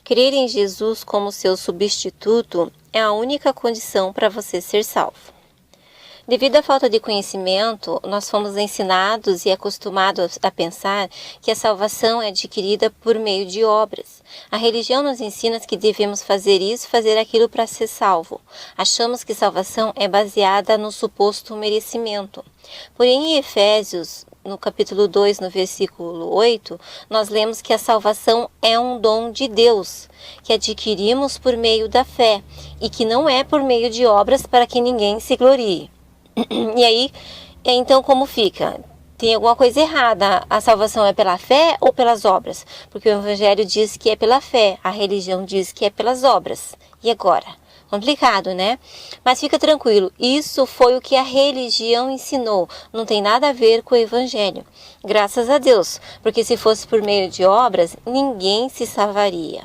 Crer em Jesus como seu substituto é a única condição para você ser salvo. Devido à falta de conhecimento, nós fomos ensinados e acostumados a pensar que a salvação é adquirida por meio de obras. A religião nos ensina que devemos fazer isso, fazer aquilo para ser salvo. Achamos que salvação é baseada no suposto merecimento. Porém, em Efésios, no capítulo 2, no versículo 8, nós lemos que a salvação é um dom de Deus, que adquirimos por meio da fé, e que não é por meio de obras para que ninguém se glorie. E aí, então como fica? Tem alguma coisa errada? A salvação é pela fé ou pelas obras? Porque o Evangelho diz que é pela fé, a religião diz que é pelas obras. E agora? Complicado, né? Mas fica tranquilo, isso foi o que a religião ensinou, não tem nada a ver com o Evangelho. Graças a Deus, porque se fosse por meio de obras, ninguém se salvaria.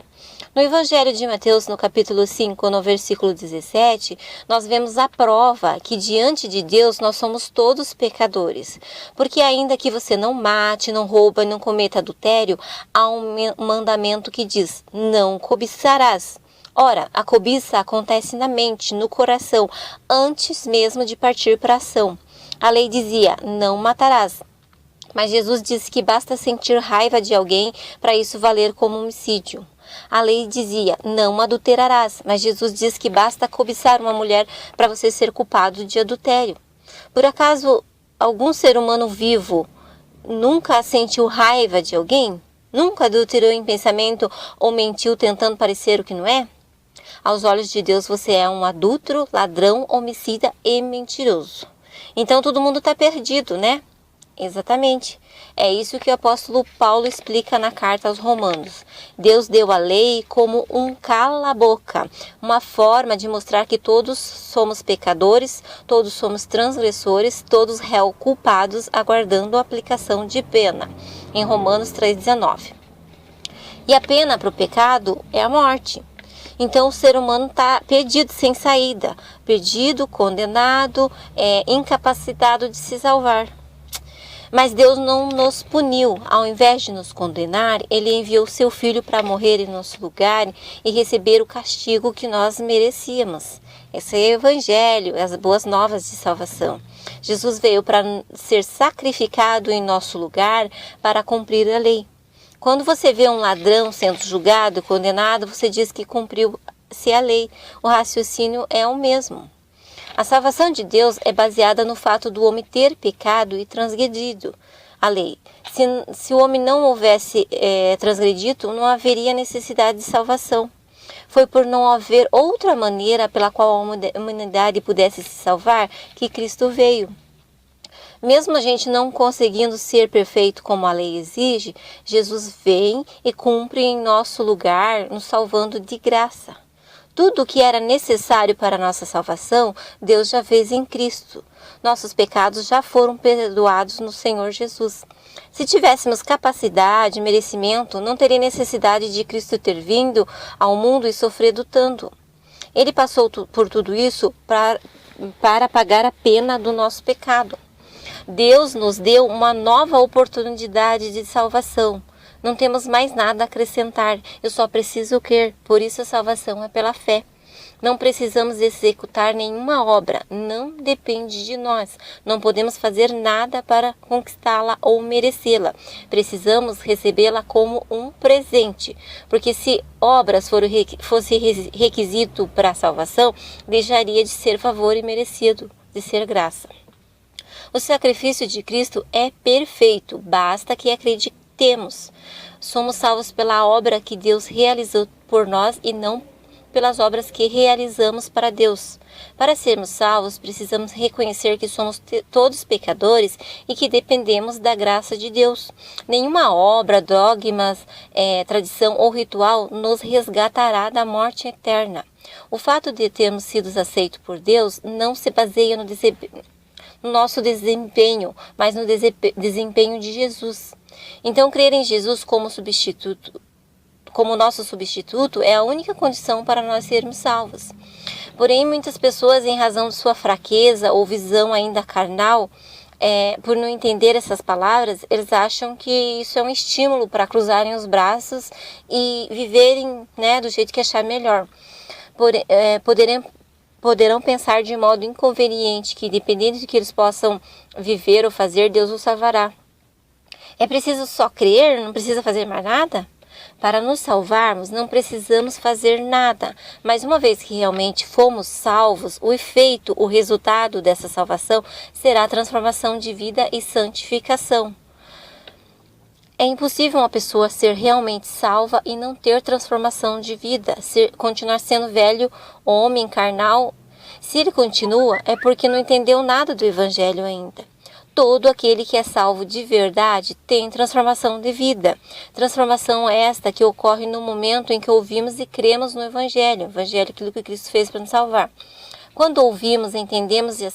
No Evangelho de Mateus, no capítulo 5, no versículo 17, nós vemos a prova que diante de Deus nós somos todos pecadores. Porque ainda que você não mate, não rouba, não cometa adultério, há um mandamento que diz, não cobiçarás. Ora, a cobiça acontece na mente, no coração, antes mesmo de partir para a ação. A lei dizia, não matarás. Mas Jesus disse que basta sentir raiva de alguém para isso valer como homicídio. A lei dizia, não adulterarás, mas Jesus diz que basta cobiçar uma mulher para você ser culpado de adultério. Por acaso, algum ser humano vivo nunca sentiu raiva de alguém? Nunca adulterou em pensamento ou mentiu tentando parecer o que não é? Aos olhos de Deus você é um adúltero, ladrão, homicida e mentiroso. Então todo mundo está perdido, né? Exatamente. É isso que o apóstolo Paulo explica na carta aos Romanos. Deus deu a lei como um cala-boca, uma forma de mostrar que todos somos pecadores, todos somos transgressores, todos réu culpados, aguardando a aplicação de pena. Em Romanos 3,19. E a pena para o pecado é a morte. Então o ser humano está perdido, sem saída, perdido, condenado, incapacitado de se salvar. Mas Deus não nos puniu. Ao invés de nos condenar, Ele enviou seu Filho para morrer em nosso lugar e receber o castigo que nós merecíamos. Esse é o Evangelho, as boas novas de salvação. Jesus veio para ser sacrificado em nosso lugar para cumprir a lei. Quando você vê um ladrão sendo julgado, condenado, você diz que cumpriu-se a lei. O raciocínio é o mesmo. A salvação de Deus é baseada no fato do homem ter pecado e transgredido a lei. Se o homem não houvesse transgredido, não haveria necessidade de salvação. Foi por não haver outra maneira pela qual a humanidade pudesse se salvar que Cristo veio. Mesmo a gente não conseguindo ser perfeito como a lei exige, Jesus vem e cumpre em nosso lugar, nos salvando de graça. Tudo o que era necessário para a nossa salvação, Deus já fez em Cristo. Nossos pecados já foram perdoados no Senhor Jesus. Se tivéssemos capacidade, merecimento, não teria necessidade de Cristo ter vindo ao mundo e sofrido tanto. Ele passou por tudo isso para pagar a pena do nosso pecado. Deus nos deu uma nova oportunidade de salvação. Não temos mais nada a acrescentar, eu só preciso crer, por isso a salvação é pela fé. Não precisamos executar nenhuma obra, não depende de nós. Não podemos fazer nada para conquistá-la ou merecê-la. Precisamos recebê-la como um presente, porque se obras fosse requisito para a salvação, deixaria de ser favor e merecido de ser graça. O sacrifício de Cristo é perfeito, basta que acreditemos. Somos salvos pela obra que Deus realizou por nós e não pelas obras que realizamos para Deus. Para sermos salvos, precisamos reconhecer que somos todos pecadores e que dependemos da graça de Deus. Nenhuma obra, dogmas, tradição ou ritual nos resgatará da morte eterna. O fato de termos sido aceitos por Deus não se baseia no nosso desempenho, mas no desempenho de Jesus. Então, crer em Jesus como nosso substituto é a única condição para nós sermos salvos. Porém, muitas pessoas, em razão de sua fraqueza ou visão ainda carnal, por não entender essas palavras, eles acham que isso é um estímulo para cruzarem os braços e viverem, né, do jeito que achar melhor. Poderão pensar de modo inconveniente que, dependendo do que eles possam viver ou fazer, Deus os salvará. É preciso só crer? Não precisa fazer mais nada? Para nos salvarmos, não precisamos fazer nada, mas uma vez que realmente fomos salvos, o efeito, o resultado dessa salvação será transformação de vida e santificação. É impossível uma pessoa ser realmente salva e não ter transformação de vida, continuar sendo velho, homem, carnal. Se ele continua, é porque não entendeu nada do Evangelho ainda. Todo aquele que é salvo de verdade tem transformação de vida. Transformação esta que ocorre no momento em que ouvimos e cremos no Evangelho. Evangelho é aquilo que Cristo fez para nos salvar. Quando ouvimos, entendemos e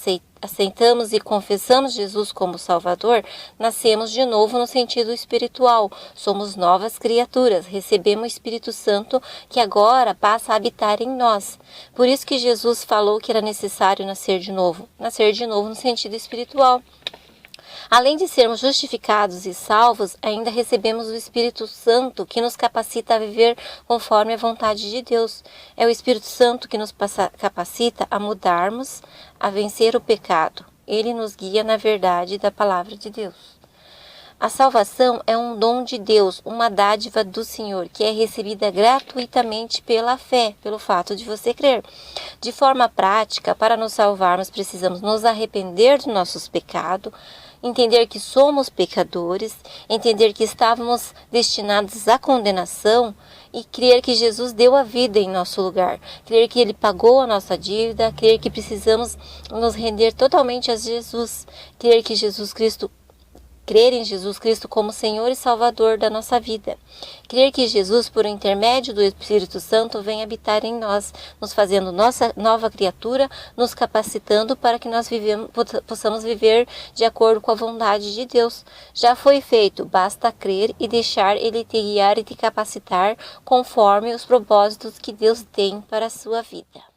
aceitamos e confessamos Jesus como Salvador, nascemos de novo no sentido espiritual. Somos novas criaturas, recebemos o Espírito Santo que agora passa a habitar em nós. Por isso que Jesus falou que era necessário nascer de novo no sentido espiritual. Além de sermos justificados e salvos, ainda recebemos o Espírito Santo que nos capacita a viver conforme a vontade de Deus. É o Espírito Santo que nos capacita a mudarmos, a vencer o pecado. Ele nos guia na verdade da palavra de Deus. A salvação é um dom de Deus, uma dádiva do Senhor, que é recebida gratuitamente pela fé, pelo fato de você crer. De forma prática, para nos salvarmos, precisamos nos arrepender dos nossos pecados, entender que somos pecadores, entender que estávamos destinados à condenação e crer que Jesus deu a vida em nosso lugar, crer que Ele pagou a nossa dívida, crer que precisamos nos render totalmente a Jesus, crer em Jesus Cristo como Senhor e Salvador da nossa vida. Crer que Jesus, por intermédio do Espírito Santo, vem habitar em nós, nos fazendo nossa nova criatura, nos capacitando para que nós possamos viver de acordo com a vontade de Deus. Já foi feito, basta crer e deixar Ele te guiar e te capacitar conforme os propósitos que Deus tem para a sua vida.